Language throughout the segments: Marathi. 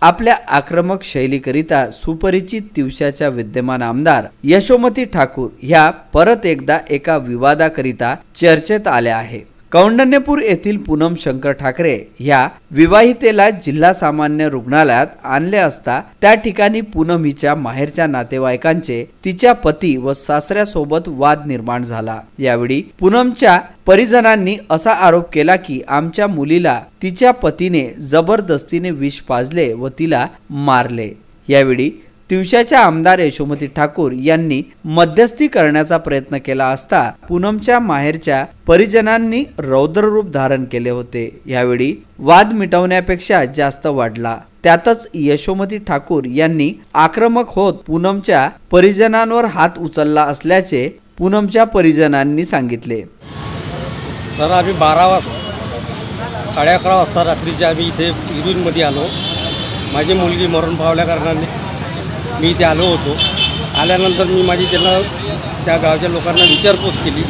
आपल्या आक्रमक शैलीकरिता सुपरिचित तिवसाच्या विद्यमान आमदार यशोमती ठाकूर ह्या परत एकदा एका विवादाकरिता चर्चेत आल्या आहे। कौंडण्यपूर येथील पूनम शंकर ठाकरे ह्या विवाहितेला जिल्हा सामान्य रुग्णालयात आणले असता त्या ठिकाणी पूनम हिच्या माहेरच्या नातेवाईकांचे तिच्या पती व सासऱ्यासोबत वाद निर्माण झाला। यावेळी पूनमच्या परिजनांनी असा आरोप केला की आमच्या मुलीला तिच्या पतीने जबरदस्तीने विष पाजले व तिला मारले। यावेळी तिवसाच्या आमदार यशोमती ठाकूर यांनी मध्यस्थी करण्याचा प्रयत्न केला असता पूनमच्या माहेरच्या परिजनांनी रौद्र रूप धारण केले होते। यावेळी वाद मिटवण्यापेक्षा जास्त वाढला। त्यातच यशोमती ठाकूर यांनी आक्रमक होत पूनमच्या परिजनांवर हात उचलला असल्याचे पूनमच्या परिजनांनी सांगितले। तर आम्ही 11:30 वाजता रात्रीच्या आम्ही इथे इरूनमध्ये आलो। माझी मुलगी मरण पावल्या कारणाने मी इथे आलो होतो। आल्यानंतर मी त्यांना त्या गावच्या लोकांना विचारपूस केली।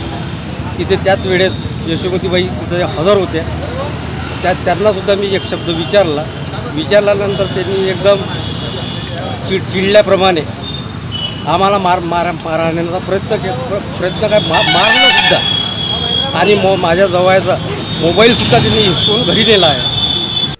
तिथे त्याच वेळेस यशोमतीबाई तिथे हजर होत्या। त्यांनासुद्धा मी एक शब्द विचारल्यानंतर त्यांनी एकदम चिडल्याप्रमाणे आम्हाला मारण्याचा प्रयत्न काय मारलासुद्धा आणि माझ्या जवळचा मोबाईलसुद्धा त्यांनी हिसकून घरी नेला आहे।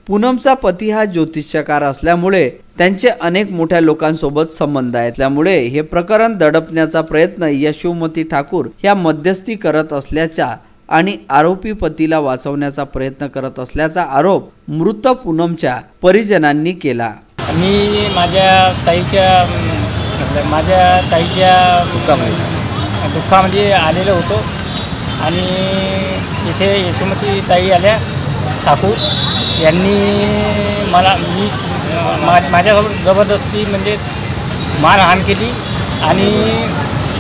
पूनमचा पती हा ज्योतिषकार असल्यामुळे त्यांचे अनेक मोठ्या लोकांसोबत संबंध आहेत। त्यामुळे हे प्रकरण दडपण्याचा प्रयत्न यशोमती ठाकूर ह्या मध्यस्थी करत असल्याचा आणि आरोपी पतीला वाचवण्याचा प्रयत्न करत असल्याचा आरोप मृत पूनमच्या परिजनांनी केला। मी माझ्या ताईच्या दुःखामध्ये आलेलो होतो आणि इथे यशोमती ताई आल्या ठाकूर यांनी माझ्यासोबत जबरदस्ती म्हणजे मारहाण केली आणि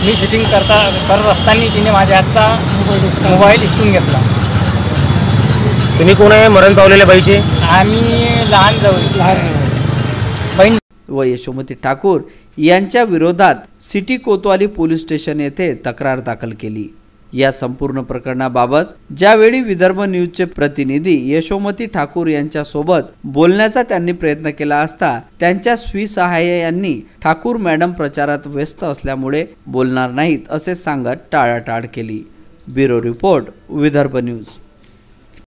मी शूटिंग करत असताना तिने माझ्या हातचा मोबाईल हिसकून घेतला। तुम्ही कोण आहे मरण पावलेल्या बाईचे? आम्ही लहान बहीण व यशोमती ठाकूर यांच्या विरोधात सिटी कोतवाली पोलीस स्टेशन येथे तक्रार दाखल केली। या संपूर्ण प्रकरणाबाबत ज्यावेळी विदर्भ न्यूजचे प्रतिनिधी यशोमती ठाकूर यांच्या सोबत बोलण्याचा त्यांनी प्रयत्न केला असता त्यांच्या स्वीसहाय्यांनी ठाकूर मॅडम प्रचारात व्यस्त असल्यामुळे बोलणार नाहीत असे सांगत टाळाटाळ केली। Bureau report, Vidarbha news.